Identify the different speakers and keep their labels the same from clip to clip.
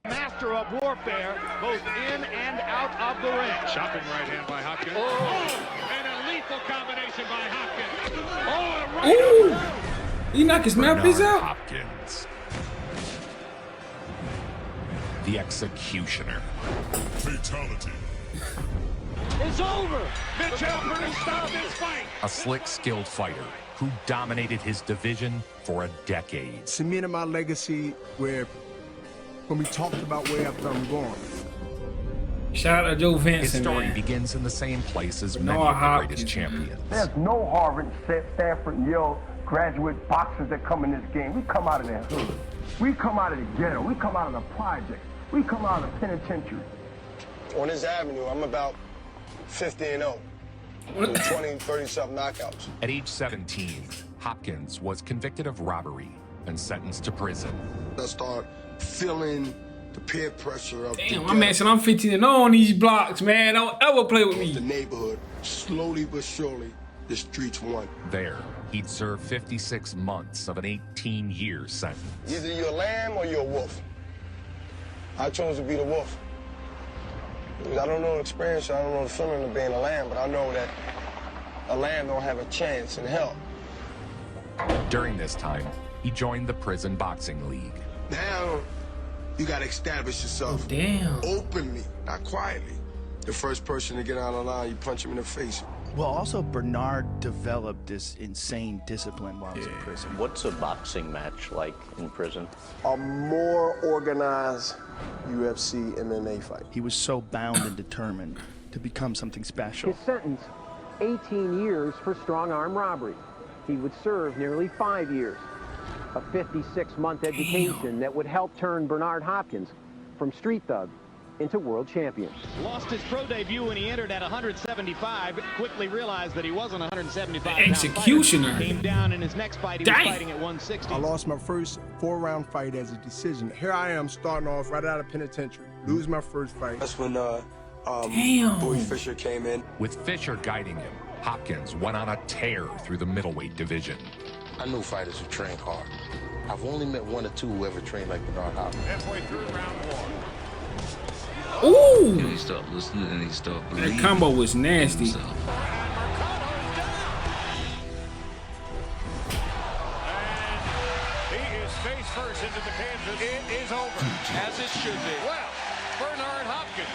Speaker 1: Master of warfare, both in and out of the ring.
Speaker 2: Chopping right hand by Hopkins.
Speaker 1: Oh,
Speaker 2: and a lethal combination by Hopkins.
Speaker 1: oh,
Speaker 3: Ooh!
Speaker 1: right.
Speaker 3: He knocked his mouthpiece out.
Speaker 4: Hopkins, the executioner.
Speaker 5: Fatality.
Speaker 1: It's over.
Speaker 2: Mitchell Purdy stopped this fight.
Speaker 4: A slick, skilled fighter who dominated his division for a decade.
Speaker 6: Cemented my legacy when we talked about where I'm going.
Speaker 3: Shout out to Joe
Speaker 4: His
Speaker 3: Vincent,
Speaker 4: story
Speaker 3: man.
Speaker 4: begins in the same place as many
Speaker 3: Bernard
Speaker 4: of the
Speaker 3: Hopkins.
Speaker 4: greatest champions.
Speaker 7: There's no Harvard, Stanford, and Yale graduate boxers that come in this game. We come out of that hood. We come out of the ghetto. We come out of the project. We come out of the penitentiary.
Speaker 8: On this avenue, I'm about 50-0. 20, 30-something knockouts.
Speaker 4: At age 17, Hopkins was convicted of robbery and sentenced to prison.
Speaker 8: I start feeling the peer pressure of
Speaker 3: Damn, my man said I'm 15 and 0 on these blocks, man. Don't ever play with
Speaker 8: the
Speaker 3: me.
Speaker 8: neighborhood. Slowly but surely, the streets won.
Speaker 4: There, he'd serve 56 months of an 18-year sentence.
Speaker 8: Either you're a lamb or you're a wolf. I chose to be the wolf. I don't know the experience, I don't know the feeling of being a lamb, but I know that a lamb don't have a chance in hell.
Speaker 4: During this time, he joined the Prison Boxing League.
Speaker 8: Now, you gotta establish yourself
Speaker 3: Damn.
Speaker 8: openly, not quietly. The first person to get out of line, you punch him in the face.
Speaker 9: Well, also Bernard developed this insane discipline while he was in prison.
Speaker 10: What's a boxing match like in prison?
Speaker 8: A more organized UFC MMA fight.
Speaker 9: He was so bound and determined to become something special.
Speaker 11: His sentence, 18 years for strong-arm robbery. He would serve nearly 5 years. A 56-month education that would help turn Bernard Hopkins from street thug into world champion.
Speaker 1: Lost his pro debut when he entered at 175. Quickly realized that he wasn't 175.
Speaker 3: Executioner.
Speaker 1: Came down in his next fight. He was fighting at 160.
Speaker 6: I lost my first 4-round fight as a decision. Here I am starting off right out of penitentiary. Lose my first fight.
Speaker 8: That's when
Speaker 3: Damn.
Speaker 8: Boy Fisher came in.
Speaker 4: With Fisher guiding him, Hopkins went on a tear through the middleweight division.
Speaker 12: I know fighters who train hard. I've only met 1 or 2 who ever trained like Bernard Hopkins.
Speaker 2: Halfway through round 1.
Speaker 3: Ooh!
Speaker 13: And he stopped listening and he stopped believing.
Speaker 3: That combo was nasty.
Speaker 2: He is face first into the canvas. It is over. As it should be. Well, Bernard Hopkins.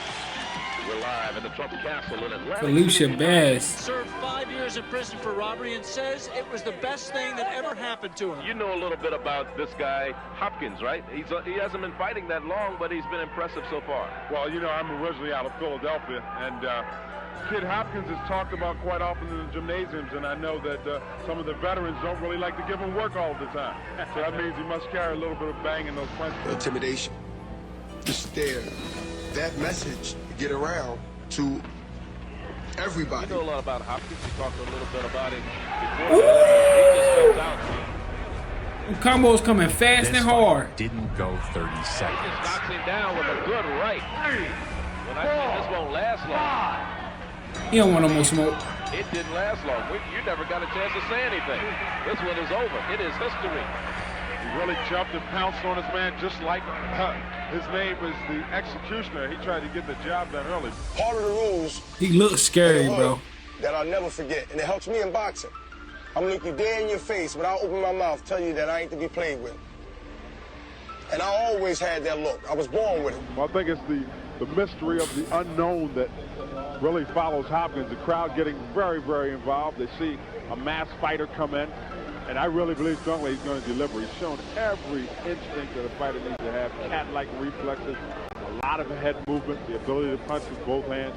Speaker 10: We're live in the Trump Castle in Atlanta.
Speaker 3: Felicia Bass.
Speaker 14: Served 5 years in prison for robbery and says it was the best thing that ever happened to him.
Speaker 10: You know a little bit about this guy, Hopkins, right? He hasn't been fighting that long, but he's been impressive so far.
Speaker 2: Well, you know, I'm originally out of Philadelphia, and Kid Hopkins is talked about quite often in the gymnasiums, and I know that some of the veterans don't really like to give him work all the time. So that means he must carry a little bit of bang in those punches.
Speaker 8: Intimidation. Just there. That message to get around to everybody.
Speaker 10: You know a lot about Hopkins. You talked a little bit about him before.
Speaker 3: Combos coming fast
Speaker 4: This
Speaker 3: and hard.
Speaker 4: fight didn't go 30 seconds.
Speaker 10: Just knocks him down with a good right. When I said this won't last long.
Speaker 3: He don't want no more smoke.
Speaker 10: It didn't last long. You never got a chance to say anything. This one is over. It is history.
Speaker 2: He really jumped and pounced on his man just like his name is the executioner. He tried to get the job done early.
Speaker 8: Part of the rules.
Speaker 3: He looks scary, bro.
Speaker 8: That I'll never forget, and it helps me in boxing. I'm gonna look you dead in your face without opening my mouth, tell you that I ain't to be played with. And I always had that look. I was born with it.
Speaker 2: Well, I think it's the mystery of the unknown that really follows Hopkins. The crowd getting very, very involved. They see a mass fighter come in, and I really believe strongly he's going to deliver. He's shown every instinct that a fighter needs to have, cat-like reflexes, a lot of head movement, the ability to punch with both hands,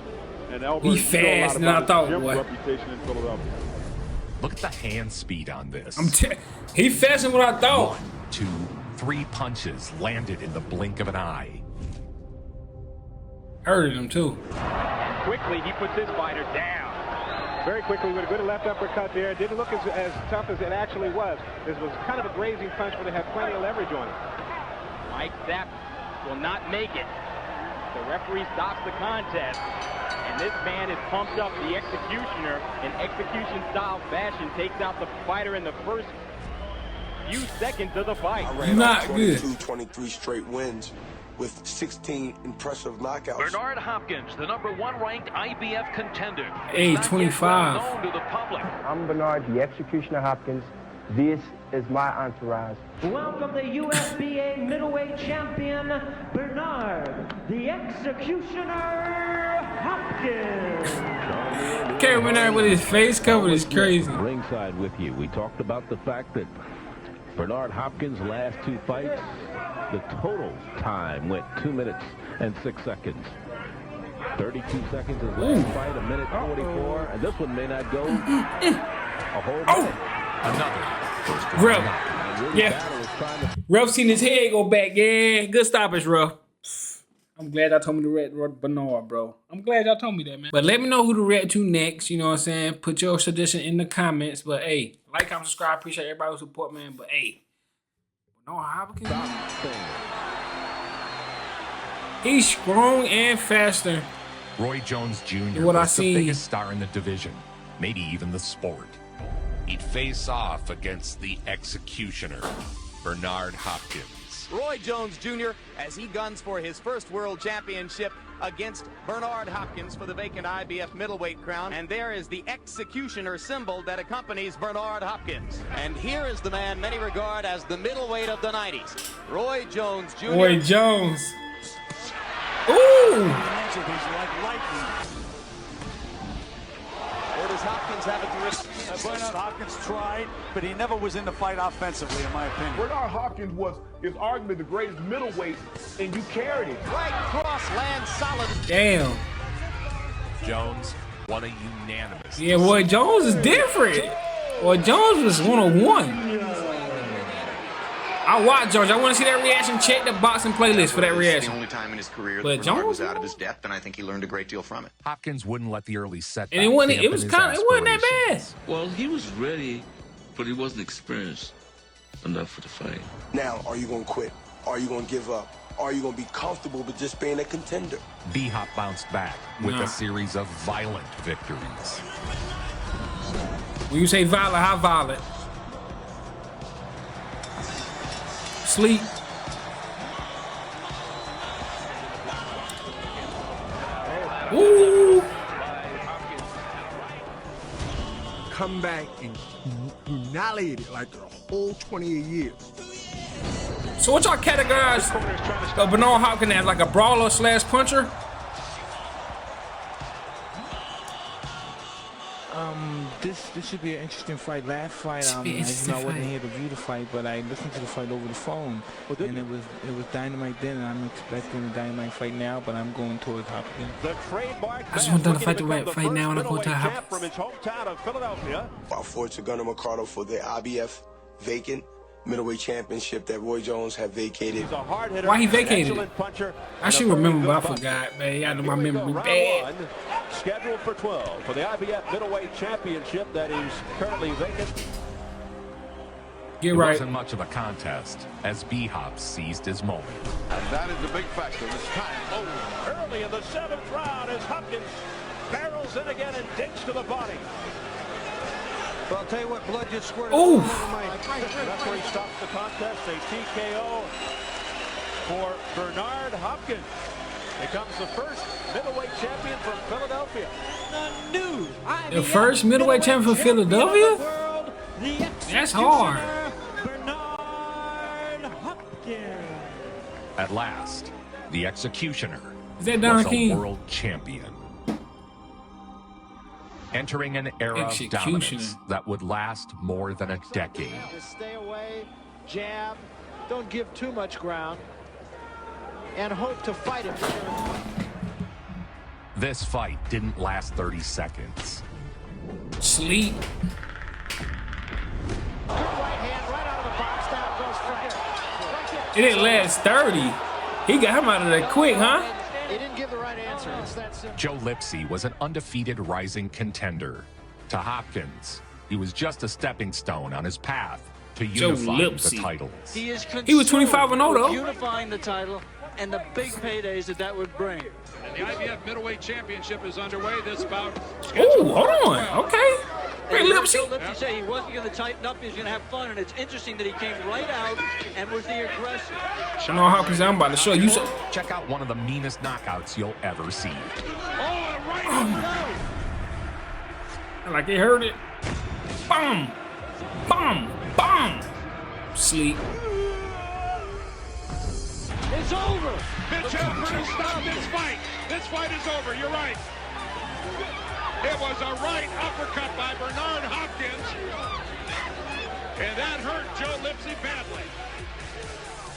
Speaker 2: and elbows.
Speaker 3: He fast than I thought, boy.
Speaker 2: Reputation in Philadelphia.
Speaker 4: Look at the hand speed on this.
Speaker 3: He faster than what I thought.
Speaker 4: 1, 2, 3 punches landed in the blink of an eye.
Speaker 3: Hurted him too.
Speaker 1: Quickly, he puts his fighter down. Very quickly with a good left uppercut there. It didn't look as tough as it actually was. This was kind of a grazing punch where they had plenty of leverage on it. Mike, that will not make it. The referee stops the contest. And this man is pumped up. The executioner, in execution-style fashion, takes out the fighter in the first few seconds of the fight.
Speaker 8: I ran
Speaker 3: Not
Speaker 8: off 22, 23 straight wins with 16 impressive knockouts.
Speaker 10: Bernard Hopkins, the #1 ranked IBF contender.
Speaker 3: Hey, 25.
Speaker 10: Known to the public.
Speaker 7: I'm Bernard, the Executioner Hopkins. This is my entourage.
Speaker 15: Welcome the USBA middleweight champion, Bernard, the Executioner Hopkins.
Speaker 3: Can't Bernard with his face covered is crazy.
Speaker 16: Ringside with you. We talked about the fact that Bernard Hopkins' last 2 fights, the total time went 2 minutes and 6 seconds. 32 seconds is last fight, 1 minute 44, and this one may not go a whole minute.
Speaker 4: Another first round.
Speaker 3: Ref. Yeah. Ref seen his head go back. Yeah. Good stoppage, Ref. I'm glad y'all told me to react Bernard, bro. I'm glad y'all told me that, man. But let me know who to react to next. You know what I'm saying? Put your suggestion in the comments. But hey, like, comment, subscribe. Appreciate everybody who support, man. But hey, Bernard Hopkins, he's strong and faster.
Speaker 4: Roy Jones Jr.
Speaker 3: What I
Speaker 4: was the
Speaker 3: seen.
Speaker 4: biggest star in the division, maybe even the sport. He'd face off against the Executioner, Bernard Hopkins.
Speaker 17: Roy Jones Jr. as he guns for his first world championship against Bernard Hopkins for the vacant IBF middleweight crown. And there is the Executioner symbol that accompanies Bernard Hopkins. And here is the man many regard as the middleweight of the 90s, Roy Jones Jr.
Speaker 3: Roy Jones. Ooh!
Speaker 17: He's like lightning. Or does Hopkins have it to risk?
Speaker 18: Bernard Hopkins tried, but he never was in the fight offensively, in my opinion.
Speaker 19: Bernard Hopkins is arguably the greatest middleweight, and you carried it.
Speaker 17: Right cross lands solid.
Speaker 3: Damn.
Speaker 4: Jones won a unanimous.
Speaker 3: Yeah, Roy Jones is different. Roy Jones was 101. I watch George. I want to see that reaction. Check the boxing playlist for that reaction.
Speaker 20: It's the only time in his career
Speaker 3: But
Speaker 20: that Bernard
Speaker 3: Jones
Speaker 20: was out of his depth, and I think he learned a great deal from it.
Speaker 4: Hopkins wouldn't let the early setback.
Speaker 3: And it wasn't
Speaker 4: dampen his
Speaker 3: that bad.
Speaker 13: Well, he was ready, but he wasn't experienced enough for the fight.
Speaker 8: Now, are you going to quit? Are you going to give up? Are you going to be comfortable with just being a contender?
Speaker 4: B-Hop bounced back with a series of violent victories.
Speaker 3: When you say violent, how violent? Sleep. Ooh.
Speaker 6: Come back and annihilate it like the whole 28 years.
Speaker 3: So what y'all categorize Bernard Hopkins as, like a brawler / puncher?
Speaker 21: This should be an interesting fight. Last fight, as you know, I wasn't here to view the fight, but I listened to the fight over the phone, and it was dynamite then, and I'm expecting a dynamite fight now, but I'm going towards Hopkins.
Speaker 3: I just want them to fight the right fight now, and I go to Hopkins.
Speaker 8: From his hometown of Philadelphia. Our forward to Gunnar Mercado for the IBF vacant middleweight championship that Roy Jones had vacated.
Speaker 21: He's a hard hitter.
Speaker 3: Why he vacated it? I should remember, but I forgot, man. Y'all know my memory bad.
Speaker 1: Scheduled for 12 for the IBF middleweight championship that is currently vacant.
Speaker 3: Get
Speaker 4: It
Speaker 3: right.
Speaker 4: wasn't much of a contest as B-Hop seized his moment.
Speaker 19: And that is the big factor this time.
Speaker 1: Oh, early in the 7th round as Hopkins barrels in again and digs to the body.
Speaker 21: Well, I'll tell you what, blood just squirted.
Speaker 3: Oh!
Speaker 1: Referee stops the contest. A TKO for Bernard Hopkins. Becomes the first middleweight champion from Philadelphia.
Speaker 3: The first middleweight champion for Philadelphia? That's hard.
Speaker 15: Bernard Hopkins.
Speaker 4: At last, the Executioner
Speaker 3: Is that Don
Speaker 4: was
Speaker 3: King?
Speaker 4: a world champion. Entering an era of
Speaker 3: Executioner.
Speaker 4: dominance that would last more than a decade.
Speaker 21: Just stay away, jab, don't give too much ground, and hope to fight it.
Speaker 4: This fight didn't last 30 seconds.
Speaker 3: Sleep. It didn't last 30. He got him out of there quick, huh?
Speaker 21: He didn't give the right answer. It's that simple.
Speaker 4: Joe Lipsy was an undefeated rising contender. To Hopkins, he was just a stepping stone on his path to
Speaker 3: Joe
Speaker 4: unifying the
Speaker 3: Lipsy.
Speaker 4: titles.
Speaker 14: He is
Speaker 3: He was 25-0 though.
Speaker 14: unifying the title and the big paydays that would bring.
Speaker 5: And the IBF Middleweight Championship is underway. This bout.
Speaker 3: Oh, hold on. Okay. Hey,
Speaker 14: Lipsy said he wasn't going to tighten up. He was going to have fun, and it's interesting that he came right out and was the aggressor.
Speaker 3: You know how I'm about to show you.
Speaker 4: Check out one of the meanest knockouts you'll ever see.
Speaker 5: Oh, right.
Speaker 3: Like they heard it. Boom. Boom. Boom. Sleep.
Speaker 14: It's over.
Speaker 5: Mitch Hedberg has stopped this fight. This fight is over. You're right. It was a right uppercut by Bernard Hopkins. And that hurt Joe Lipsy badly.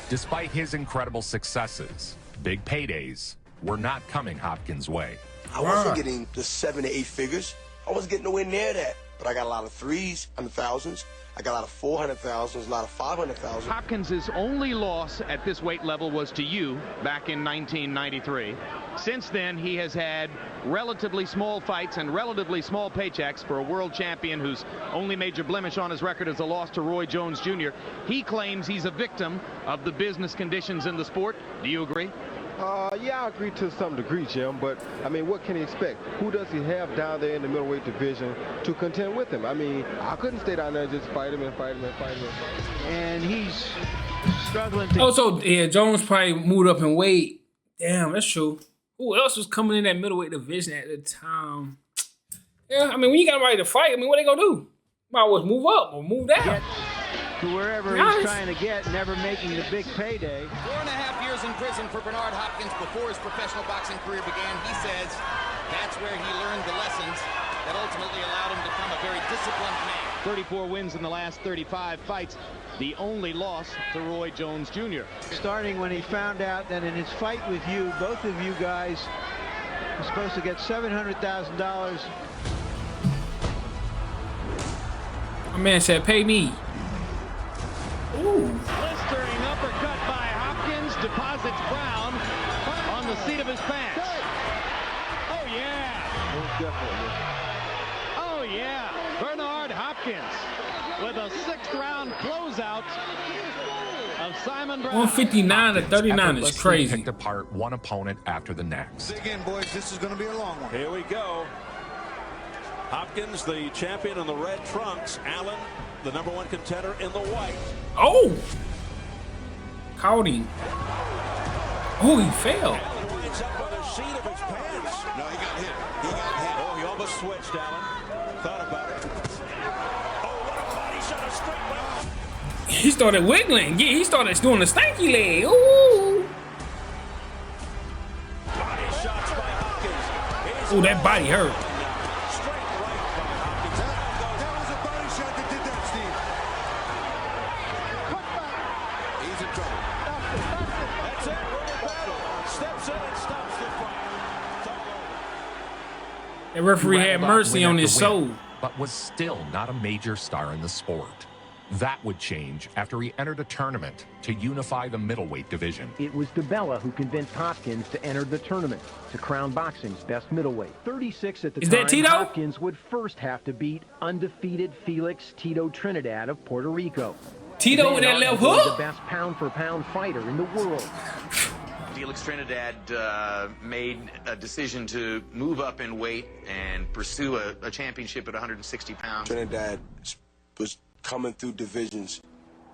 Speaker 4: Despite his incredible successes, big paydays were not coming Hopkins' way.
Speaker 8: I wasn't getting the 7 to 8 figures. I wasn't getting nowhere near that. But I got a lot of threes, 100,000s. I got a lot of 400,000s, a lot of 500,000.
Speaker 22: Hopkins' only loss at this weight level was to you back in 1993. Since then, he has had relatively small fights and relatively small paychecks for a world champion whose only major blemish on his record is a loss to Roy Jones Jr. He claims he's a victim of the business conditions in the sport. Do you agree?
Speaker 23: Yeah, I agree to some degree, Jim, but, I mean, what can he expect? Who does he have down there in the middleweight division to contend with him? I mean, I couldn't stay down there and just fight him and fight him and fight him and fight him.
Speaker 14: And he's struggling to...
Speaker 3: Oh, so, yeah, Jones probably moved up in weight. Damn, that's true. Who else was coming in that middleweight division at the time? Yeah, I mean, when you got ready to fight, I mean, what they gonna do? Might as well move up or move down.
Speaker 14: Get to wherever he's trying to get, never making the big payday.
Speaker 17: 4.5 years in prison for Bernard Hopkins before his professional boxing career began. He says that's where he learned the lessons that ultimately allowed him to become a very disciplined man.
Speaker 22: 34 wins in the last 35 fights. The only loss to Roy Jones Jr.
Speaker 14: Starting when he found out that in his fight with you, both of you guys were supposed to get $700,000.
Speaker 3: My man said, pay me. Ooh.
Speaker 22: Blistering uppercut by Hopkins deposits Brown on the seat of his pants. Oh, yeah.
Speaker 23: Most definitely.
Speaker 22: Oh, yeah. Bernard Hopkins with a 6th round closeout of Simon Brown.
Speaker 3: 159 to 39 is crazy.
Speaker 4: Picked apart one opponent after the next.
Speaker 18: Dig in, boys. This is going to be a long one.
Speaker 5: Here we go. Hopkins, the champion in the red trunks. Allen, the #1 contender in the white.
Speaker 3: Oh! Caught him. Oh, he fell.
Speaker 5: Allen winds up on the seat of his pants. No, he got hit. He got hit. Oh, he almost switched, Allen. Thought about it. Oh, what a body shot, a straight left.
Speaker 3: He started wiggling. Yeah, he started doing the stanky leg. Ooh.
Speaker 5: Body shots by Hopkins.
Speaker 3: Oh, that body hurt. The referee had mercy on his soul.
Speaker 4: But was still not a major star in the sport. That would change after he entered a tournament to unify the middleweight division.
Speaker 11: It was DeBella who convinced Hopkins to enter the tournament to crown boxing's best middleweight. 36 at the time,
Speaker 3: that Tito?
Speaker 11: Hopkins would first have to beat undefeated Felix Tito Trinidad of Puerto Rico.
Speaker 3: Tito with that left hook?
Speaker 11: The best pound-for-pound fighter in the world.
Speaker 20: Felix Trinidad made a decision to move up in weight and pursue a championship at 160 pounds.
Speaker 8: Trinidad was coming through divisions,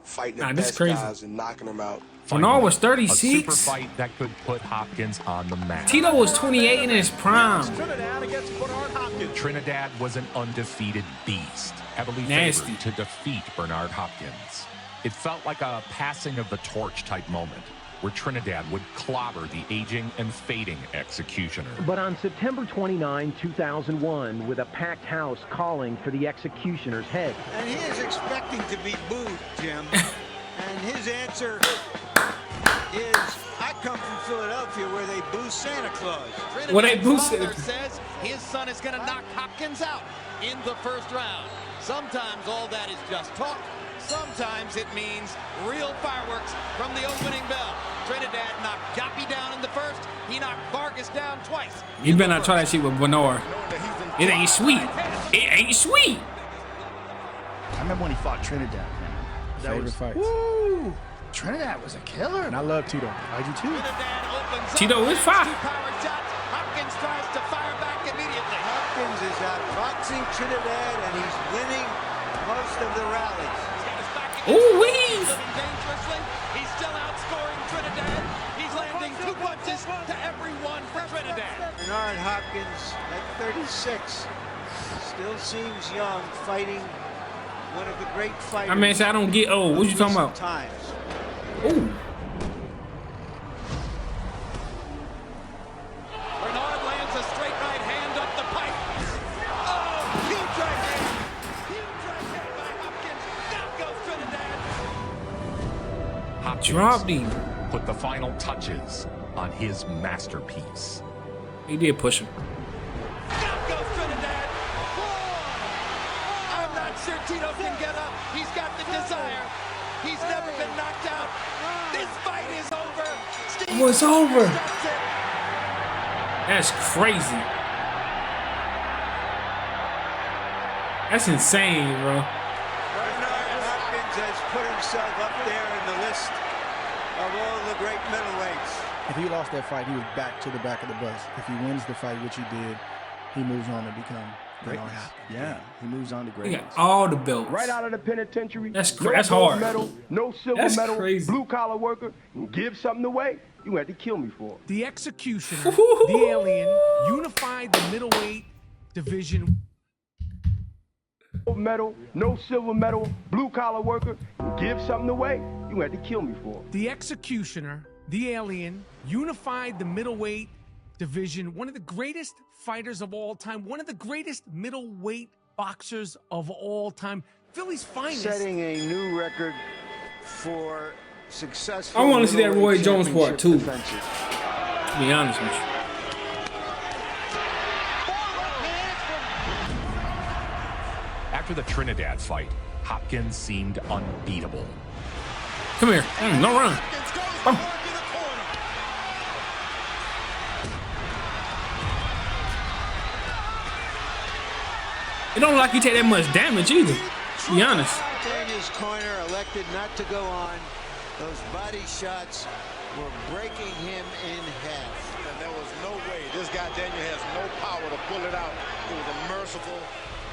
Speaker 8: fighting the
Speaker 3: this
Speaker 8: best
Speaker 3: crazy.
Speaker 8: guys and knocking them out.
Speaker 3: Bernard was
Speaker 4: A
Speaker 3: 36.
Speaker 4: super fight that could put Hopkins on the map.
Speaker 3: Tito was 28 in his prime.
Speaker 5: Trinidad against Bernard Hopkins.
Speaker 4: Trinidad was an undefeated beast, heavily
Speaker 3: Nasty.
Speaker 4: favored to defeat Bernard Hopkins. It felt like a passing of the torch type moment, where Trinidad would clobber the aging and fading executioner.
Speaker 11: But on September 29, 2001, with a packed house calling for the executioner's head.
Speaker 18: And he is expecting to be booed, Jim. And his answer is, I come from Philadelphia where they boo Santa Claus.
Speaker 3: When they boo
Speaker 17: Father says his son is going to knock Hopkins out in the first round. Sometimes all that is just talk. Sometimes it means real fireworks from the opening bell. Trinidad knocked Joppy down in the first. He knocked Vargas down twice.
Speaker 3: You better not try that shit with Bernard. It ain't sweet. It ain't sweet.
Speaker 9: I remember when he fought Trinidad, man.
Speaker 21: Favorite fights.
Speaker 18: Woo!
Speaker 9: Trinidad was a killer. And I love Tito. I do too.
Speaker 3: Tito is fine.
Speaker 18: Hopkins tries to fire back immediately. Hopkins is outboxing Trinidad, and he's winning most of the rallies.
Speaker 3: Ooh, wee!
Speaker 17: Dangerously, he's still outscoring Trinidad. He's landing 2 punches to every one for Trinidad.
Speaker 18: Bernard Hopkins at 36 still seems young, fighting one of the great fighters.
Speaker 3: I mean, I don't get old. What you talking about?
Speaker 18: Times.
Speaker 3: Ooh.
Speaker 17: Bernard lands a straight right hand up the pipe. Oh, huge right hand. Huge right hand by Hopkins. Down goes Trinidad.
Speaker 4: Hopkins
Speaker 3: Dropped him.
Speaker 4: put the final touches on his masterpiece.
Speaker 3: He did push him.
Speaker 17: Down goes Trinidad. I'm not sure Tito can get up. He's got the desire. He's never been knocked out. This fight is over.
Speaker 3: Oh, it's over. That's crazy. That's insane, bro.
Speaker 18: Bernard Hopkins has put himself up there in the list of all the great middleweights.
Speaker 9: If he lost that fight, he was back to the back of the bus. If he wins the fight, which he did, he moves on to become greatness. Yeah, he moves on to
Speaker 3: He
Speaker 9: greatness.
Speaker 3: got all the belts.
Speaker 6: Right out of the penitentiary.
Speaker 3: That's
Speaker 6: no
Speaker 3: that's
Speaker 6: gold
Speaker 3: hard.
Speaker 6: medal, no silver
Speaker 3: That's
Speaker 6: medal,
Speaker 3: crazy.
Speaker 6: blue collar worker. Give something away. You had to kill me for it.
Speaker 2: The Executioner, the Alien, unified the middleweight division.
Speaker 6: Gold medal, no silver medal, blue collar worker. Give something away. You had to kill me for it.
Speaker 2: The Executioner, the Alien, unified the middleweight division. One of the greatest fighters of all time. One of the greatest middleweight boxers of all time. Philly's finest.
Speaker 18: Setting a new record for successful.
Speaker 3: I want to see that Roy
Speaker 18: middleweight
Speaker 3: Jones part too.
Speaker 18: defenses.
Speaker 3: To be honest with you.
Speaker 4: After the Trinidad fight, Hopkins seemed unbeatable.
Speaker 3: Come here. No run. Oh. It don't look like he take that much damage either. To be honest.
Speaker 18: Daniel's corner elected not to go on. Those body shots were breaking him in half.
Speaker 5: And there was no way. This guy Daniel has no power to pull it out. It was a merciful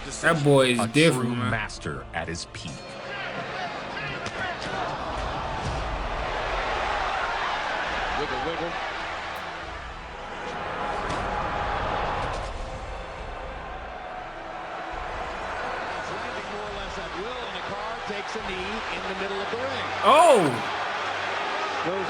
Speaker 5: decision.
Speaker 3: That boy is
Speaker 4: A
Speaker 3: different,
Speaker 4: true
Speaker 3: man.
Speaker 4: master at his peak.
Speaker 5: Wiggle, wiggle.
Speaker 17: Landing more or less at will, and the car takes a knee in the middle of the ring.
Speaker 3: Oh.
Speaker 18: Those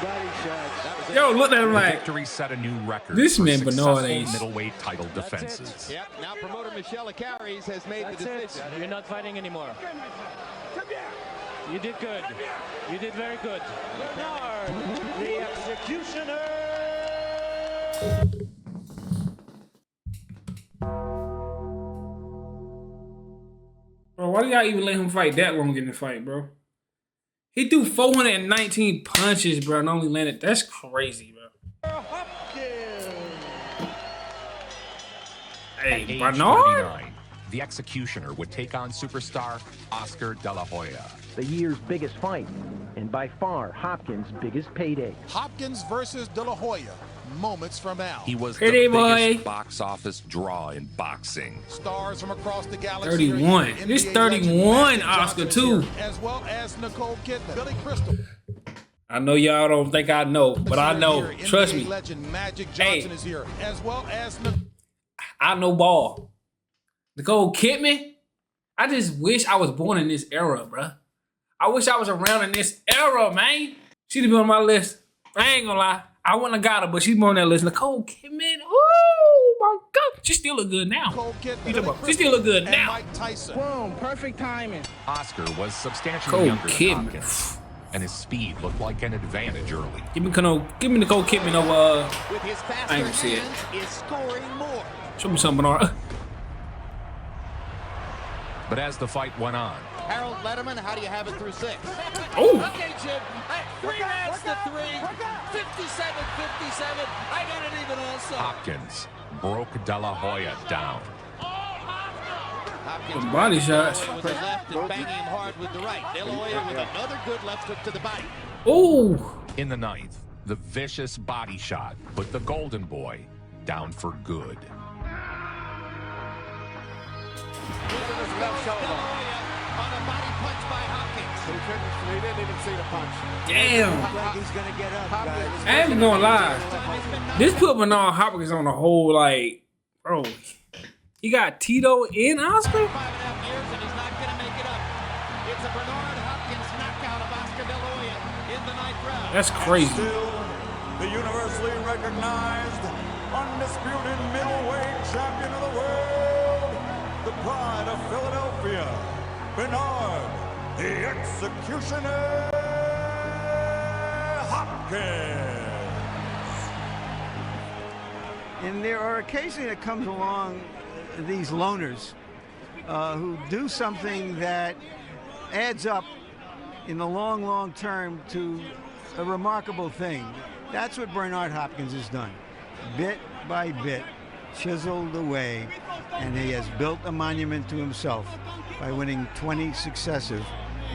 Speaker 18: body shots.
Speaker 3: Yo, look at him
Speaker 4: The
Speaker 3: like.
Speaker 4: victory set a new record
Speaker 3: This
Speaker 4: for
Speaker 3: man Bernard
Speaker 4: successful
Speaker 3: Ace.
Speaker 4: middleweight title defenses.
Speaker 17: Yep, now promoter Michelle Acaris has made the decision.
Speaker 15: You're not fighting anymore. You did good. You did very good. Bernard, the Executioner.
Speaker 3: Bro, why do y'all even let him fight that long in the fight, bro? He threw 419 punches, bro, and only landed. That's crazy, bro. Hey,
Speaker 4: At age
Speaker 3: Bernard?
Speaker 4: 39, the Executioner would take on superstar Oscar De La Hoya.
Speaker 11: The year's biggest fight, and by far Hopkins' biggest payday.
Speaker 10: Hopkins versus De La Hoya, moments from now.
Speaker 4: He was
Speaker 3: Pretty
Speaker 4: the
Speaker 3: boy.
Speaker 4: biggest box office draw in boxing.
Speaker 10: Stars from across the galaxy.
Speaker 3: 31. This 31 Oscar, too.
Speaker 10: As well as Nicole Kidman. Billy Crystal.
Speaker 3: I know y'all don't think I know, but I know.
Speaker 10: Here,
Speaker 3: Trust
Speaker 10: NBA
Speaker 3: me.
Speaker 10: Legend Magic Johnson is here, as well as
Speaker 3: I know ball. Nicole Kidman, I just wish I was born in this era, bruh. I wish I was around in this era, man. She'd have been on my list. I ain't gonna lie. I wouldn't have got her, but she's been on that list. Nicole Kidman, oh my God. She still look good now.
Speaker 10: Nicole Kidman.
Speaker 3: She still look good
Speaker 10: and
Speaker 3: now.
Speaker 10: Mike Tyson.
Speaker 9: Boom, perfect timing.
Speaker 4: Oscar was substantially
Speaker 3: Nicole
Speaker 4: younger
Speaker 3: Kidman.
Speaker 4: than Hopkins, and his speed looked like an advantage early.
Speaker 3: Give me Nicole Kidman over.
Speaker 17: With his faster
Speaker 3: I ain't gonna see it.
Speaker 17: hands, is scoring more.
Speaker 3: Show me something, Bernard.
Speaker 4: But as the fight went on,
Speaker 17: Harold Letterman, how do you have it through 6?
Speaker 3: Oh.
Speaker 17: Okay, Jim. 3 rounds to 3. 57-57. I got it even also.
Speaker 4: Hopkins broke De La Hoya down.
Speaker 22: Hopkins
Speaker 3: body shots.
Speaker 22: with the left and banging him hard with the right. De La Hoya with another good left hook to the body.
Speaker 3: Ooh.
Speaker 4: In the ninth, the vicious body shot put the Golden Boy down for good.
Speaker 22: On a body punch by Hopkins.
Speaker 10: He didn't even see the punch.
Speaker 3: Damn.
Speaker 18: Looks like he's gonna get up, guys.
Speaker 3: I ain't gonna lie. This put Bernard Hopkins on the whole, like, bro. He got Tito and Oscar?
Speaker 22: 5.5 years and he's not gonna make it up. It's a Bernard Hopkins knockout of Oscar De La Hoya in the 9th round.
Speaker 3: That's crazy.
Speaker 7: Still, the universally recognized, undisputed middleweight champion of the world, the pride of Philadelphia, Bernard, the Executioner Hopkins.
Speaker 14: And there are occasions that comes along these loners who do something that adds up in the long, long term to a remarkable thing. That's what Bernard Hopkins has done. Bit by bit, chiseled away, and he has built a monument to himself by winning 20 successive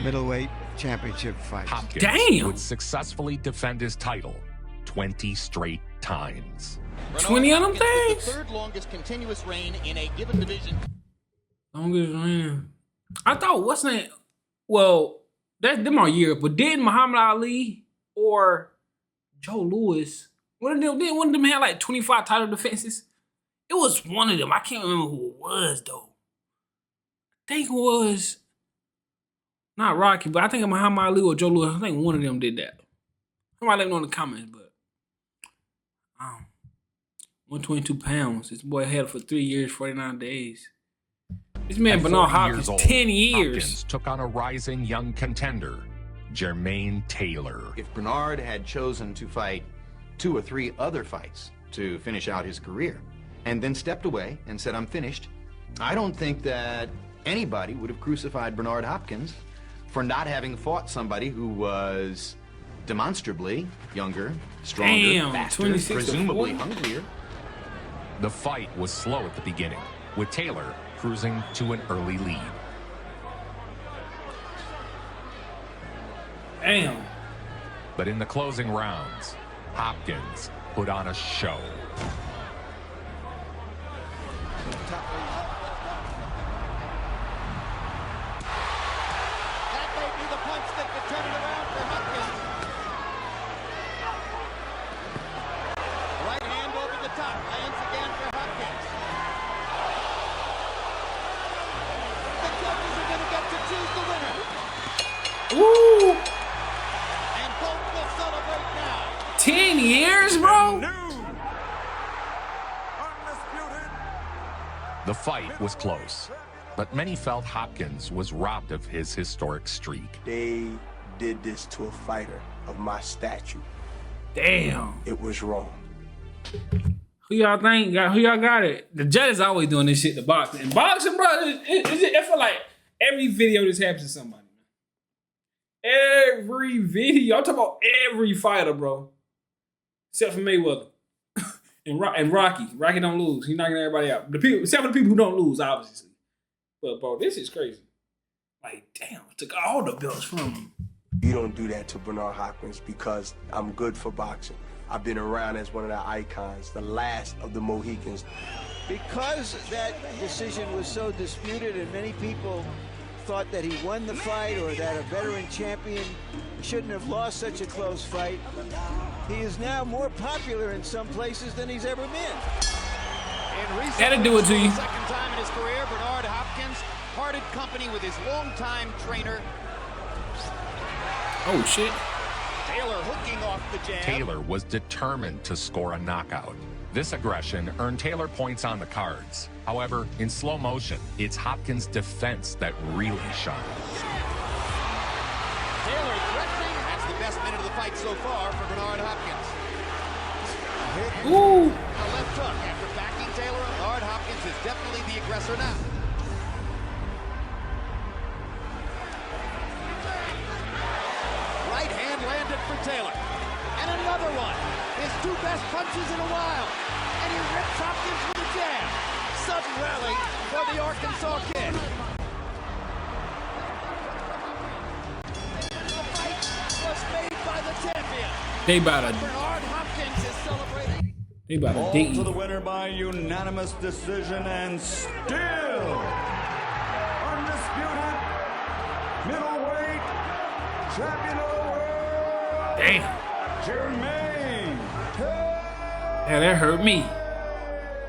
Speaker 14: middleweight championship fights.
Speaker 4: Hopkins would successfully defend his title 20 straight times.
Speaker 3: 20 of them
Speaker 22: Hopkins
Speaker 3: things?
Speaker 22: with the 3rd longest continuous reign in a given division.
Speaker 3: Longest reign. I thought, what's that? Well, that's them all year, but didn't Muhammad Ali or Joe Louis, didn't one of them have like 25 title defenses? It was one of them. I can't remember who it was, though. I think it was not Rocky, but I think Muhammad Ali or Joe Louis. I think one of them did that. Somebody let me know in the comments, but 122 pounds. This boy had it for 3 years, 49 days. This man, Bernard Hopkins, 10 years.
Speaker 4: Hopkins took on a rising young contender, Jermain Taylor.
Speaker 17: If Bernard had chosen to fight 2 or 3 other fights to finish out his career and then stepped away and said, I'm finished, I don't think that anybody would have crucified Bernard Hopkins for not having fought somebody who was demonstrably younger, stronger, faster, presumably hungrier.
Speaker 4: The fight was slow at the beginning, with Taylor cruising to an early lead.
Speaker 3: Damn.
Speaker 4: But in the closing rounds, Hopkins put on a show.
Speaker 22: That may be the punch that could turn it around for Hopkins. Right hand over the top, lands again for Hopkins. The judges are going to get to choose the winner.
Speaker 3: Ooh.
Speaker 22: And both will celebrate now.
Speaker 3: 10 years, bro?
Speaker 4: The fight was close, but many felt Hopkins was robbed of his historic streak.
Speaker 8: They did this to a fighter of my stature.
Speaker 3: Damn.
Speaker 8: It was wrong.
Speaker 3: Who y'all think who y'all got it? The judges always doing this shit to boxing. And boxing, bro, I feel like every video this happens to somebody. Every video. I'm talking about every fighter, bro. Except for Mayweather. and Rocky. Rocky don't lose. He's knocking everybody out. Except for the people who don't lose, obviously. But, bro, this is crazy. Like, damn, took all the belts from him.
Speaker 8: You don't do that to Bernard Hopkins because I'm good for boxing. I've been around as one of the icons, the last of the Mohicans.
Speaker 14: Because that decision was so disputed and many people thought that he won the fight or that a veteran champion shouldn't have lost such a close fight, he is now more popular in some places than he's ever been.
Speaker 3: That'll do it to you.
Speaker 22: Second time in his career, Bernard Hopkins parted company with his longtime trainer.
Speaker 3: Oh, shit.
Speaker 22: Taylor hooking off the jab.
Speaker 4: Taylor was determined to score a knockout. This aggression earned Taylor points on the cards. However, in slow motion, it's Hopkins' defense that really shines.
Speaker 22: Taylor threatening. That's the best minute of the fight so far for Bernard Hopkins.
Speaker 3: Ooh.
Speaker 22: A left hook after backing Taylor. Bernard Hopkins is definitely the aggressor now. Right hand landed for Taylor. And another one. His 2 best punches in a while. And he rips Hopkins with a jab.
Speaker 15: sudden rally for the Arkansas kid. The fight was made by the champion.
Speaker 3: They about to.
Speaker 15: Bernard Hopkins is celebrating.
Speaker 3: They about to
Speaker 7: All
Speaker 3: dig.
Speaker 7: to the winner by unanimous decision and still undisputed middleweight champion of the world.
Speaker 3: Damn.
Speaker 7: Jermain Taylor.
Speaker 3: Yeah, that hurt me.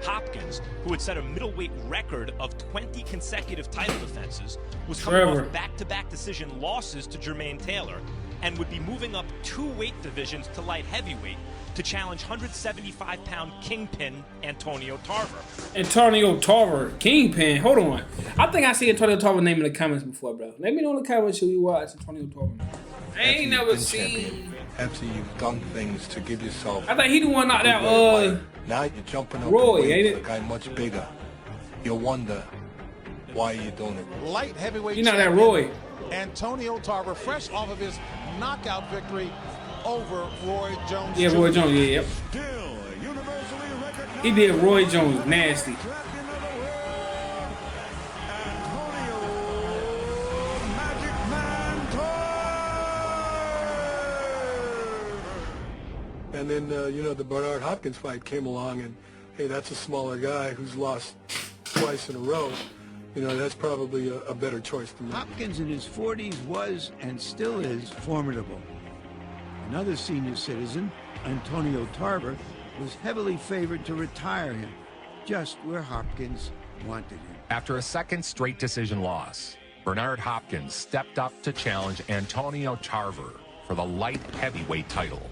Speaker 12: Hopkins, who had set a middleweight record of 20 consecutive title defenses, was coming off back-to-back decision losses to Jermain Taylor and would be moving up 2 weight divisions to light heavyweight to challenge 175-pound kingpin Antonio Tarver.
Speaker 3: Antonio Tarver, kingpin. Hold on. I think I see Antonio Tarver name in the comments before, bro. Let me know in the comments who you watch Antonio Tarver. I ain't never seen.
Speaker 13: After you've done things to give yourself.
Speaker 3: I think he the one knocked out
Speaker 13: now you're jumping up
Speaker 3: Roy,
Speaker 13: and
Speaker 3: ain't
Speaker 13: a guy much bigger. You'll wonder why you're doing it.
Speaker 10: Light heavyweight.
Speaker 3: You know that Roy.
Speaker 10: Antonio Tarver, fresh off of his knockout victory over Roy Jones.
Speaker 3: Yeah, Roy Jones. Yeah, yep. He did Roy Jones nasty.
Speaker 13: And then, the Bernard Hopkins fight came along, and, hey, that's a smaller guy who's lost twice in a row. That's probably a better choice than that.
Speaker 14: Hopkins in his 40s was and still is formidable. Another senior citizen, Antonio Tarver, was heavily favored to retire him, just where Hopkins wanted him.
Speaker 4: After a second straight decision loss, Bernard Hopkins stepped up to challenge Antonio Tarver for the light heavyweight title.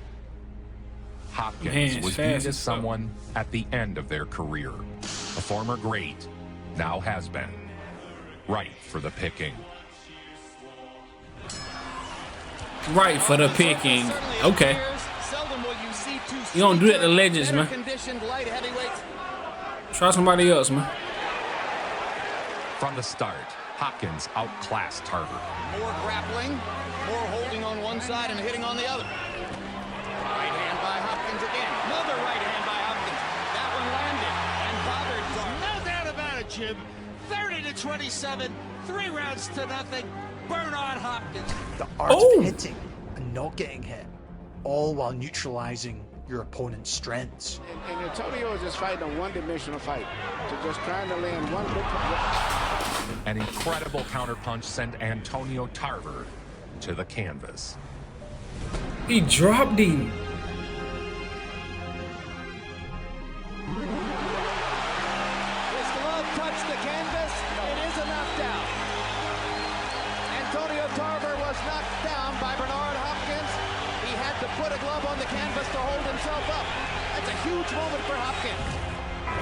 Speaker 4: Hopkins was viewed as someone at the end of their career. A former great, now has been. Right for the picking.
Speaker 3: Right for the picking. Okay. You don't do that to legends, man. Try somebody else, man.
Speaker 4: From the start, Hopkins outclassed Tarver.
Speaker 17: More grappling, more holding on one side and hitting on the other. Right hand by Hopkins again. Another right hand by Hopkins. That one landed and bothered Tarver.
Speaker 15: No doubt about it, Jim. 30-27, 3 rounds to nothing. Bernard Hopkins.
Speaker 16: The art of hitting and not getting hit, all while neutralizing your opponent's strengths.
Speaker 1: And Antonio is just fighting a one-dimensional fight. So just trying to land one good punch.
Speaker 4: An incredible counterpunch sent Antonio Tarver to the canvas.
Speaker 3: He dropped him.
Speaker 15: His glove touched the canvas. It is a knockdown. Antonio Tarver was knocked down by Bernard Hopkins. He had to put a glove on the canvas to hold himself up. That's a huge moment for Hopkins.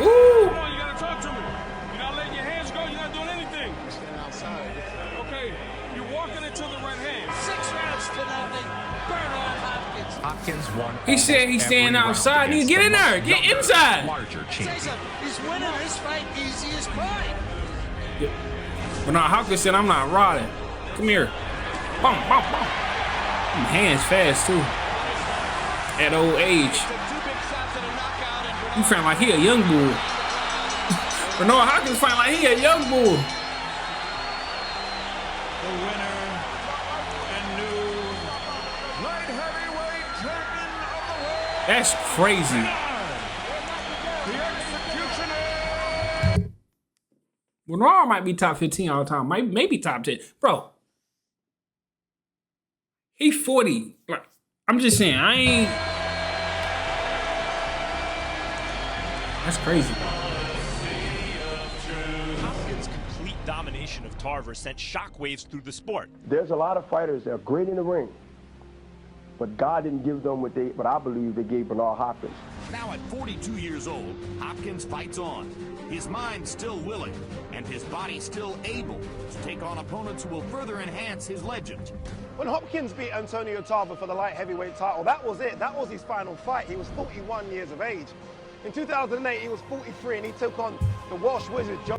Speaker 3: Ooh!
Speaker 5: Come on, you gotta talk to me. You're not letting your hands go. You're not doing anything.
Speaker 1: Stand outside.
Speaker 5: Okay, you're walking into the right hand.
Speaker 15: 6 rounds to nothing. Bernard Hopkins.
Speaker 4: Hopkins won.
Speaker 3: He said he's staying outside. Need to get in there. Get inside.
Speaker 4: Larger champion.
Speaker 15: He's winning this fight easy as pie.
Speaker 3: Bernard Hopkins said, "I'm not rotting. Come here." Boom, boom, boom. Hands fast too. At old age. You fight like he a young bull. Bernard Hopkins fight like he a young bull.
Speaker 7: The winner and new light heavyweight champion of the world.
Speaker 3: That's crazy.
Speaker 7: The executioner.
Speaker 3: Bernard might be top 15 all the time. Maybe top 10. Bro. He 40. Like, I'm just saying, I ain't. That's crazy.
Speaker 12: Hopkins' complete domination of Tarver sent shockwaves through the sport.
Speaker 6: There's a lot of fighters that are great in the ring, but God didn't give them what I believe they gave Bernard Hopkins.
Speaker 24: Now at 42 years old, Hopkins fights on. His mind still willing, and his body still able to take on opponents who will further enhance his legend.
Speaker 25: When Hopkins beat Antonio Tarver for the light heavyweight title, that was it. That was his final fight. He was 41 years of age. In 2008, he was 43, and he took on the Welsh Wizard, Joe.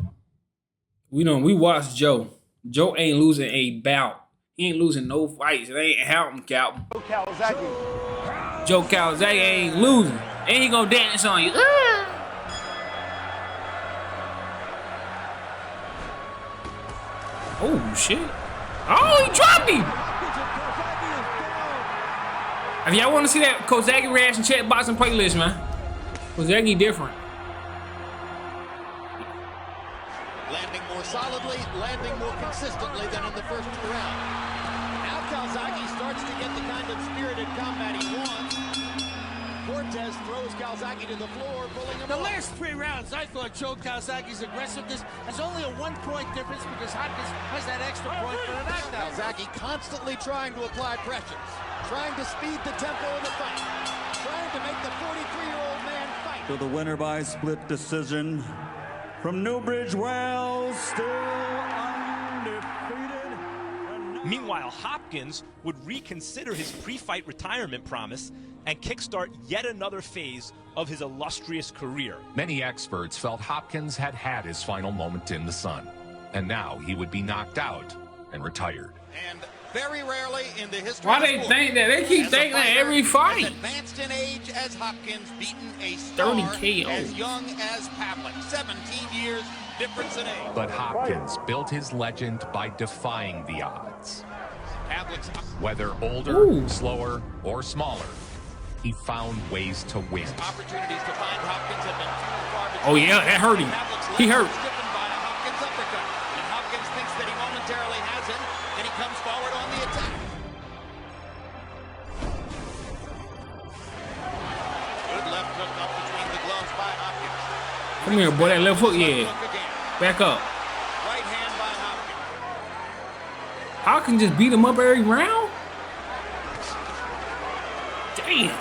Speaker 3: We watched Joe. Joe ain't losing a bout. He ain't losing no fights. It ain't helping, Calvin.
Speaker 25: Joe Calzaghe.
Speaker 3: Joe Calzaghe ain't losing. And he gonna dance on you. Oh, shit. Oh, he dropped him. If y'all want to see that Kozaki reaction, check boxing playlist, man. Kozaki different.
Speaker 15: Landing more solidly, landing more consistently than in the first 2 rounds. Now Calzaghe starts to get the kind of spirited combat he wants. Cortez throws Calzaghe to the floor, pulling him
Speaker 2: The
Speaker 15: off.
Speaker 2: last 3 rounds, I thought Joe Calzaghe's aggressiveness has only a 1-point difference because Hopkins has that extra point for the knockdown.
Speaker 15: Calzaghe constantly trying to apply pressure, trying to speed the tempo of the fight, trying to make the 43-year-old man fight.
Speaker 19: To the winner by split decision from Newbridge, Wales, still undefeated.
Speaker 12: Meanwhile, Hopkins would reconsider his pre-fight retirement promise and kickstart yet another phase of his illustrious career.
Speaker 4: Many experts felt Hopkins had had his final moment in the sun, and now he would be knocked out and retired.
Speaker 15: And very rarely in the history
Speaker 3: Why
Speaker 15: of
Speaker 3: they
Speaker 15: sport,
Speaker 3: think that? They keep
Speaker 15: has a
Speaker 3: thinking that
Speaker 15: fighter
Speaker 3: every fight.
Speaker 15: as advanced in age as Hopkins, beaten a star
Speaker 3: 30 KO.
Speaker 15: as young as Pavlik. 17 years difference in age.
Speaker 4: But Hopkins built his legend by defying the odds.
Speaker 15: Pavlik's
Speaker 4: Whether older, slower, or smaller, he found ways to win.
Speaker 15: opportunities to find Hopkins have been too far between.
Speaker 3: Oh, yeah, that hurt him.
Speaker 15: Pavlik's
Speaker 3: He
Speaker 15: leg
Speaker 3: hurt.
Speaker 15: was stiffened by a Hopkins uppercut, and Hopkins thinks that he momentarily has him, and he comes forward on the attack. Good left hook up between the gloves by Hopkins.
Speaker 3: Come here, boy. That left hook, yeah. Back up.
Speaker 15: Right hand by Hopkins.
Speaker 3: Hopkins just beat him up every round? Damn.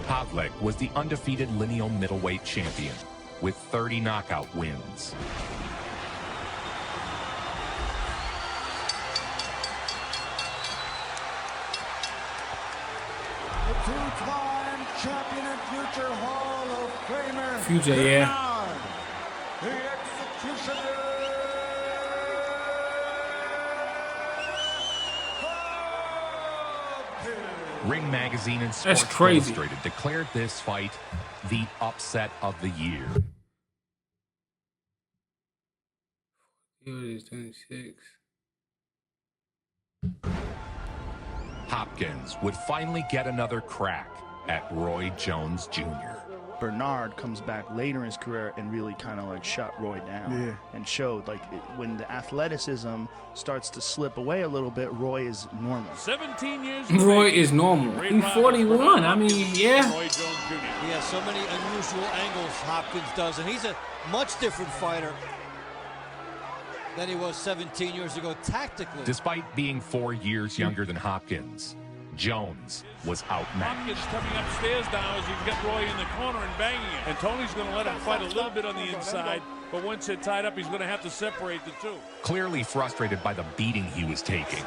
Speaker 4: Pavlik was the undefeated lineal middleweight champion with 30 knockout wins.
Speaker 7: The two-time champion and future Hall of Famer.
Speaker 3: Future, yeah.
Speaker 7: The executioner.
Speaker 4: Ring Magazine and Sports Illustrated declared this fight the upset of the year.
Speaker 3: It is 26.
Speaker 4: Hopkins would finally get another crack at Roy Jones Jr.
Speaker 9: Bernard comes back later in his career and really kind of like shut Roy down and showed like when the athleticism starts to slip away a little bit, Roy is normal.
Speaker 2: 17 years.
Speaker 3: Roy is normal. He's 41. I mean, yeah.
Speaker 2: He has so many unusual angles, Hopkins does, and he's a much different fighter than he was 17 years ago tactically.
Speaker 4: Despite being 4 years younger than Hopkins, Jones was outmatched.
Speaker 2: Hopkins coming upstairs now as he's got Roy in the corner and banging it. And Tony's going to let him fight a little bit on the inside, but once they're tied up, he's going to have to separate the two.
Speaker 4: Clearly frustrated by the beating he was taking.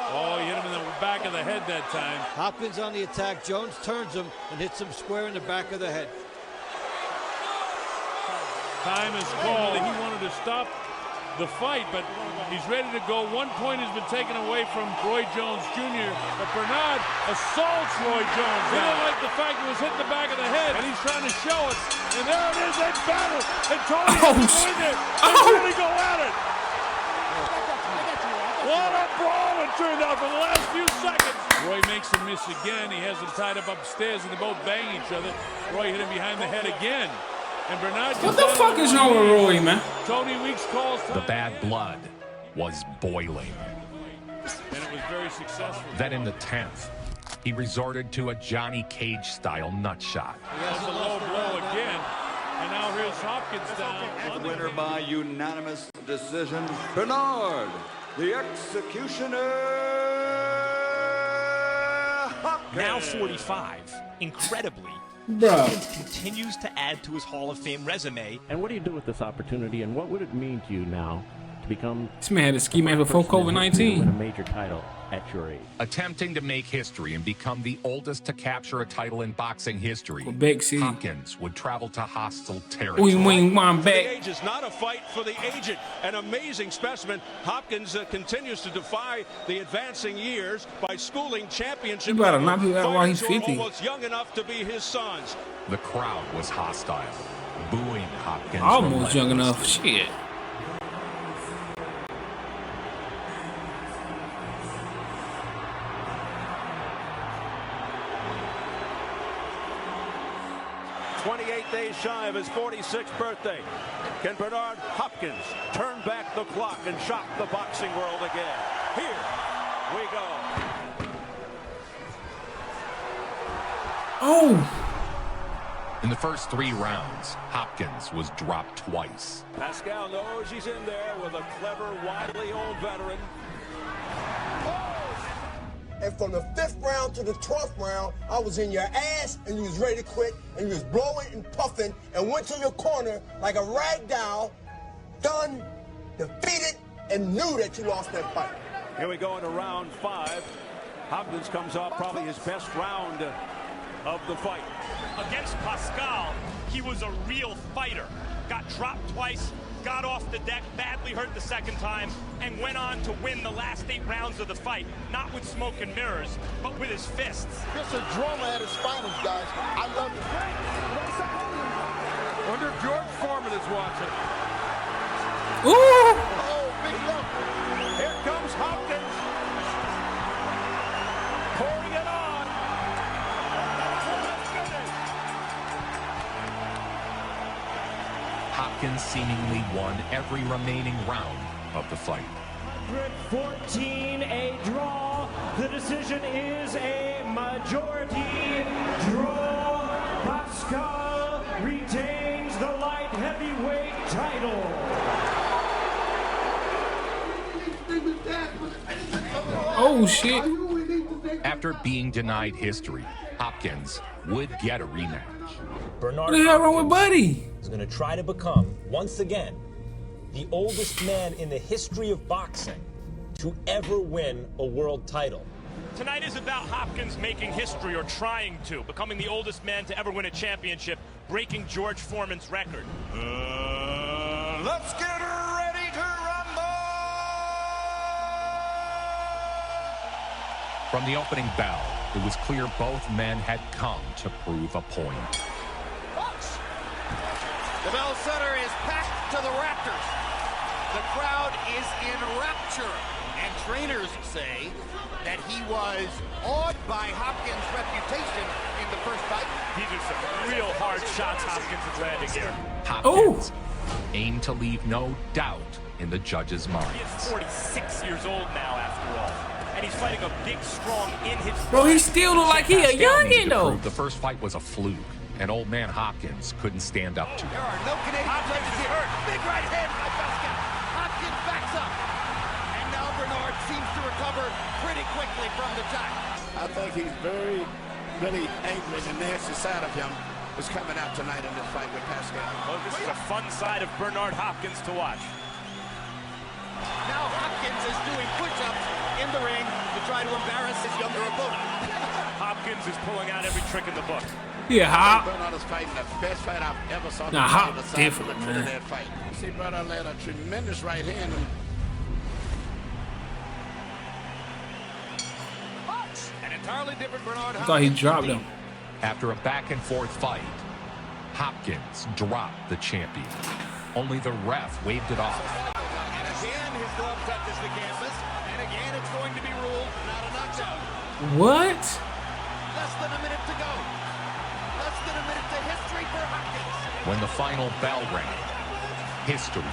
Speaker 2: Oh, he hit him in the back of the head that time. Hopkins on the attack. Jones turns him and hits him square in the back of the head. Time is called. He wanted to stop the fight, but he's ready to go. 1 point has been taken away from Roy Jones Jr., but Bernard assaults Roy Jones. He didn't like the fact he was hitting the back of the head, and he's trying to show us. And there it is, that battle. And Tony has to go in there. They really go at it. What a brawl it turned out for the last few seconds. Roy makes him miss again. He has him tied up upstairs, and they both bang each other. Roy hit him behind the head again. And Bernard,
Speaker 3: what the fuck is wrong with Roy, man?
Speaker 2: Tony Weeks calls
Speaker 4: The bad blood was boiling.
Speaker 2: and it was very successful.
Speaker 4: Then in the 10th, he resorted to a Johnny Cage-style nutshot.
Speaker 2: That's a low blow again. And now here's Hopkins down.
Speaker 19: The winner by unanimous decision, Bernard, the executioner. Hopkins.
Speaker 12: Now 45, incredibly,
Speaker 3: Bro.
Speaker 12: Hopkins continues to add to his Hall of Fame resume.
Speaker 20: And what do you do with this opportunity, and what would it mean to you now to become
Speaker 3: This man had a ski match before COVID-19.
Speaker 20: win a major title
Speaker 4: at your age. Attempting to make history and become the oldest to capture a title in boxing history, Hopkins would travel to hostile territory.
Speaker 5: The age is not a fight for the aged. An amazing specimen. Hopkins continues to defy the advancing years by schooling championship fighters who are almost young enough to be his sons.
Speaker 4: The crowd was hostile, booing Hopkins.
Speaker 3: Almost young enough. Shit.
Speaker 5: Days shy of his 46th birthday. Can Bernard Hopkins turn back the clock and shock the boxing world again? Here we go.
Speaker 3: Oh!
Speaker 4: In the first 3 rounds, Hopkins was dropped twice.
Speaker 5: Pascal knows he's in there with a clever, wily old veteran.
Speaker 8: And from the 5th round to the 12th round, I was in your ass and you was ready to quit and you was blowing and puffing and went to your corner like a rag doll, done, defeated, and knew that you lost that fight.
Speaker 5: Here we go into round 5. Hopkins comes off probably his best round of the fight.
Speaker 12: Against Pascal, he was a real fighter. Got dropped twice, got off the deck, badly hurt the second time, and went on to win the last 8 rounds of the fight. Not with smoke and mirrors, but with his fists.
Speaker 11: This is drama at his finals, guys. I love it.
Speaker 5: Wonder if George Foreman is watching.
Speaker 3: Ooh!
Speaker 11: Oh, big look.
Speaker 5: Here comes Hopkins. Pouring it on.
Speaker 4: Hopkins seemingly won every remaining round of the fight.
Speaker 18: 114, a draw. The decision is a majority draw. Pascal retains the light heavyweight title.
Speaker 3: Oh, shit.
Speaker 4: After being denied history, Hopkins would get a rematch.
Speaker 3: What the hell wrong with Buddy?
Speaker 20: Is going to try to become, once again, the oldest man in the history of boxing to ever win a world title.
Speaker 12: Tonight is about Hopkins making history, or trying to, becoming the oldest man to ever win a championship, breaking George Foreman's record.
Speaker 7: Let's get ready to rumble!
Speaker 4: From the opening bell, it was clear both men had come to prove a point.
Speaker 15: The Bell Center is packed to the rafters. The crowd is in rapture, and trainers say that he was awed by Hopkins' reputation in the first fight.
Speaker 12: These are some real hard shots Hopkins is landing here.
Speaker 4: Hopkins aimed to leave no doubt in the judges' minds.
Speaker 12: He is 46 years old now, after all. And he's fighting a big, strong, in his...
Speaker 3: Bro, he still look like he a youngin' though.
Speaker 4: The first fight was a fluke, and old man Hopkins couldn't stand up to it.
Speaker 15: There are no Canadian players here. Big right hand by Pascal. Hopkins backs up. And now Bernard seems to recover pretty quickly from the jack.
Speaker 11: I think he's really angry. The nasty side of him is coming out tonight in this fight with Pascal.
Speaker 12: Well, this is a fun side of Bernard Hopkins to watch.
Speaker 15: Now Hopkins is doing push-ups in the ring to try to embarrass his younger opponent.
Speaker 12: Hopkins is pulling out every trick in the book.
Speaker 3: Yeah, Hop.
Speaker 11: Bernard is fighting the best fight I've ever saw.
Speaker 3: Nah, Hop different, man.
Speaker 11: That fight. See, Bernard landed a tremendous right hand.
Speaker 15: An entirely different Bernard Hopkins.
Speaker 3: I thought he dropped him.
Speaker 4: After a back-and-forth fight, Hopkins dropped the champion. Only the ref waved it off.
Speaker 15: And again, his glove touches the canvas. And again, it's going to be ruled not a knockout.
Speaker 3: What?
Speaker 15: Less than a minute to go. Less than a minute to history for Hopkins.
Speaker 4: When the final bell rang, history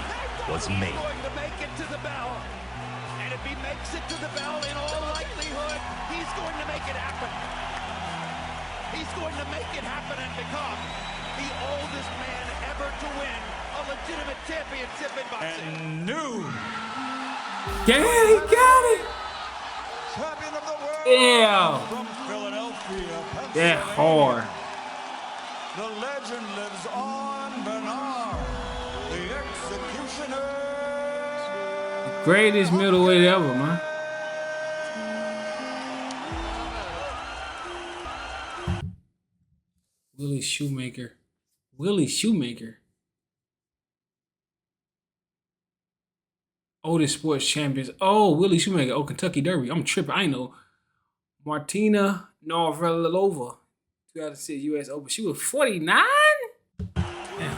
Speaker 4: was made.
Speaker 15: He's going to make it to the bell. And if he makes it to the bell, in all likelihood, he's going to make it happen. He's going to make it happen and become the oldest man ever to win a legitimate championship in boxing.
Speaker 7: And new
Speaker 3: Yeah, he got it.
Speaker 7: champion of the world
Speaker 3: Yeah.
Speaker 7: from Philadelphia,
Speaker 3: That
Speaker 7: Pennsylvania.
Speaker 3: hard.
Speaker 7: The legend lives on, Bernard, the executioner.
Speaker 3: Greatest middleweight ever, man. Willie Shoemaker. Willie Shoemaker. Oldest sports champions. Oh, Willie Shoemaker. Oh, Kentucky Derby. I'm tripping. I know. Martina Navratilova. 2006 U.S. Open. She was 49? Damn.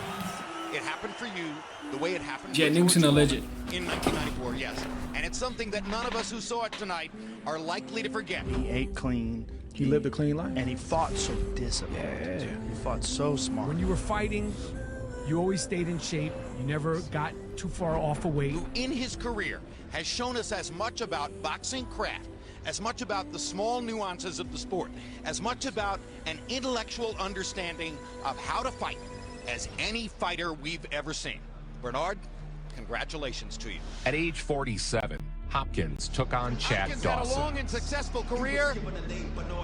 Speaker 15: It happened for you the way it happened
Speaker 3: Jet
Speaker 15: for
Speaker 3: Nixon,
Speaker 15: George
Speaker 3: alleged.
Speaker 15: in 1994, yes. And it's something that none of us who saw it tonight are likely to forget.
Speaker 9: He ate clean.
Speaker 10: He lived a clean life.
Speaker 9: And he fought so disciplined.
Speaker 10: Yeah.
Speaker 9: He fought so smart.
Speaker 10: When you were fighting, you always stayed in shape. You never got too far off a weight.
Speaker 15: Who in his career has shown us as much about boxing craft, as much about the small nuances of the sport, as much about an intellectual understanding of how to fight as any fighter we've ever seen. Bernard, congratulations to you.
Speaker 4: At age 47, Hopkins took on Chad
Speaker 15: Hopkins
Speaker 4: Dawson.
Speaker 15: had a long and successful career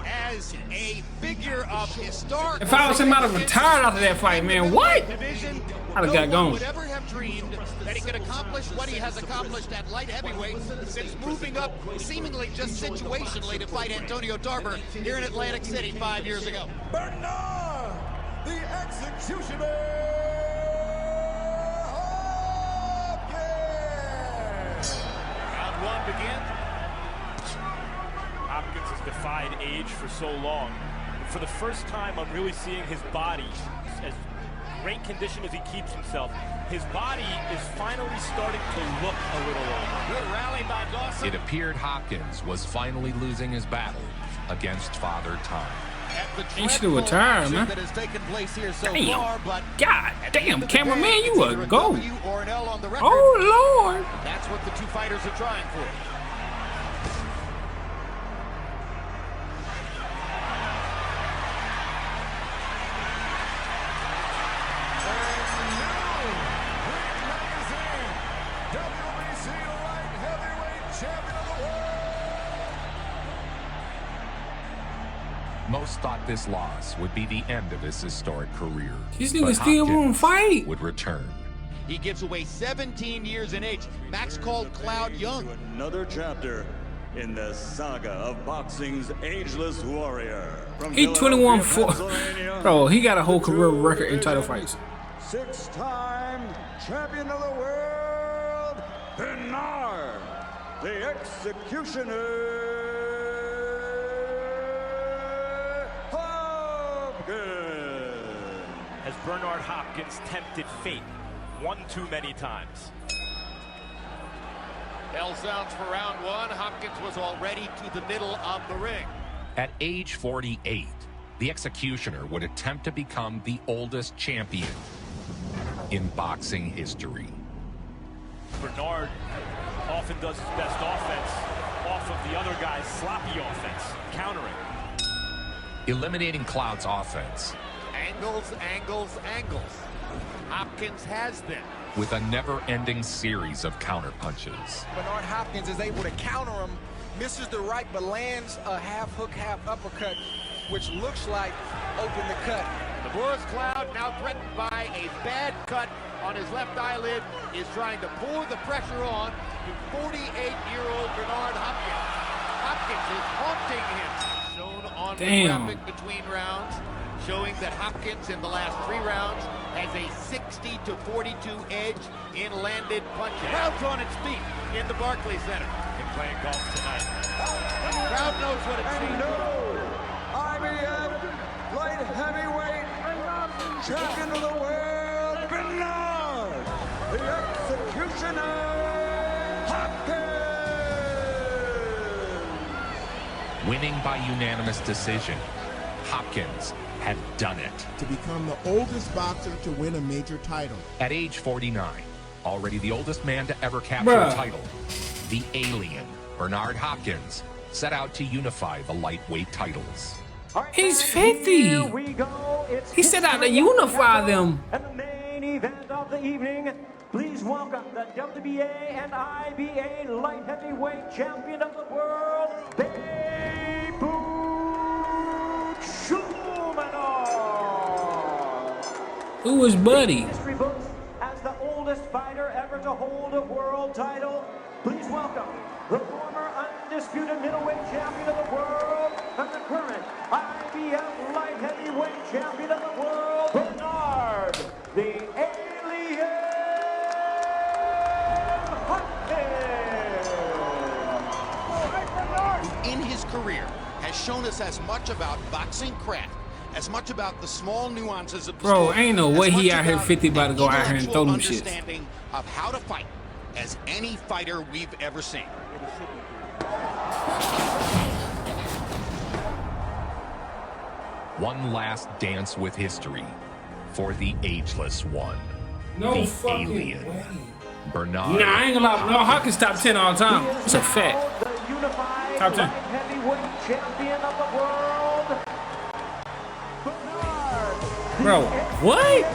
Speaker 15: as a figure of historic.
Speaker 3: If I was him, I'd have retired after that fight, man. What?
Speaker 15: Division,
Speaker 3: I'd have got
Speaker 15: no one
Speaker 3: gone.
Speaker 15: would ever have dreamed that he could accomplish what he has accomplished at light heavyweight since moving up seemingly just situationally to fight Antonio Tarver here in Atlantic City 5 years ago.
Speaker 7: Bernard, the executioner.
Speaker 12: Round one begins. Hopkins has defied age for so long. But for the first time, I'm really seeing his body, as great condition as he keeps himself, his body is finally starting to look a little older.
Speaker 15: Good rally by Dawson.
Speaker 4: It appeared Hopkins was finally losing his battle against Father Time.
Speaker 3: He should have retired, man.
Speaker 15: That has taken place here so
Speaker 3: Damn.
Speaker 15: far, but
Speaker 3: God damn, cameraman, you a goat.
Speaker 15: or an L on the record.
Speaker 3: Oh, Lord.
Speaker 15: That's what the two fighters are trying for.
Speaker 4: Most thought this loss would be the end of his historic career.
Speaker 3: These
Speaker 4: but
Speaker 3: niggas still
Speaker 4: Hopkins
Speaker 3: won't fight.
Speaker 4: would return.
Speaker 15: He gives away 17 years in age. Max called Cloud young.
Speaker 19: Another chapter in the saga of boxing's ageless warrior. From
Speaker 3: He 21-4.
Speaker 19: Pennsylvania,
Speaker 3: Bro, he got a whole career record in title fights.
Speaker 19: six-time champion of the world, Bernard, the executioner.
Speaker 12: Has Bernard Hopkins tempted fate one too many times?
Speaker 15: Bell sounds for round one. Hopkins was already to the middle of the ring.
Speaker 4: At age 48, the executioner would attempt to become the oldest champion in boxing history.
Speaker 12: Bernard often does his best offense off of the other guy's sloppy offense, countering.
Speaker 4: Eliminating Cloud's offense
Speaker 15: Angles, angles, angles. Hopkins has them.
Speaker 4: with a never-ending series of counterpunches.
Speaker 13: Bernard Hopkins is able to counter him, misses the right, but lands a half hook, half uppercut, which looks like open the cut.
Speaker 15: The Boris Cloud, now threatened by a bad cut on his left eyelid, is trying to pour the pressure on to 48-year-old Bernard Hopkins. Hopkins is haunting him. Shown on the graphic between rounds, showing that Hopkins in the last 3 rounds has a 60-42 edge in landed punches. Crowd's on its feet in the Barclays Center.
Speaker 12: Been playing golf tonight.
Speaker 15: Crowd knows what it seems.
Speaker 7: IBF light heavyweight champion of the world, Bernard, the executioner, Hopkins.
Speaker 4: Winning by unanimous decision, Hopkins had done it.
Speaker 21: To become the oldest boxer to win a major title.
Speaker 4: At age 49, already the oldest man to ever capture a title, the alien, Bernard Hopkins, set out to unify the lightweight titles.
Speaker 3: He's 50. He set out to unify them.
Speaker 18: And the main event of the evening, please welcome the WBA and IBA light heavyweight champion of the world,
Speaker 3: Who was Buddy?
Speaker 18: History books as the oldest fighter ever to hold a world title. Please welcome the former undisputed middleweight champion of the world and the current IBF light heavyweight champion of the world, Bernard, the Alien Hopkins.
Speaker 15: In his career, has shown us as much about boxing craft, as much about the small nuances of the
Speaker 3: bro,
Speaker 15: sport,
Speaker 3: ain't no way
Speaker 15: as
Speaker 3: he
Speaker 15: much
Speaker 3: out here
Speaker 15: about
Speaker 3: 50 about to go out here and throw them
Speaker 15: intellectual
Speaker 3: shits.
Speaker 15: understanding of how to fight as any fighter we've ever seen.
Speaker 4: One last dance with history for the ageless one.
Speaker 3: No
Speaker 4: the
Speaker 3: fucking
Speaker 4: alien.
Speaker 3: way.
Speaker 4: Bernard.
Speaker 3: Nah, I ain't gonna lie. No, Hopkins top 10 all time. It's a fact.
Speaker 18: The Unifying
Speaker 3: Top 10.
Speaker 18: light heavyweight champion of the world, Bernard.
Speaker 3: Bro, what?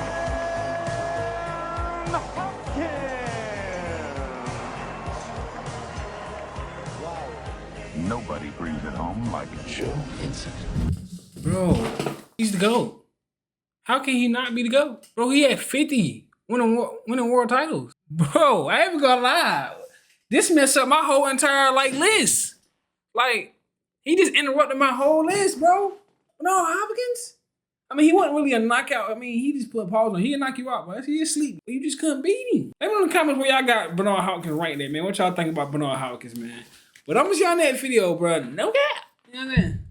Speaker 19: Nobody brings it home like Joe.
Speaker 3: Bro, he's the GOAT. How can he not be the GOAT? Bro, he had 50 winning world titles. Bro, I ain't even gonna lie. This messed up my whole entire list. Like, he just interrupted my whole list, bro. No, Hopkins. I mean, he wasn't really a knockout. I mean, he just put a pause on. He'd knock you out, bro. He asleep. You just couldn't beat him. Let me know in the comments where y'all got Bernard Hopkins right there, man. What y'all think about Bernard Hopkins, man? But I'm gonna see y'all in that video, bro. No cap. You know what I'm saying?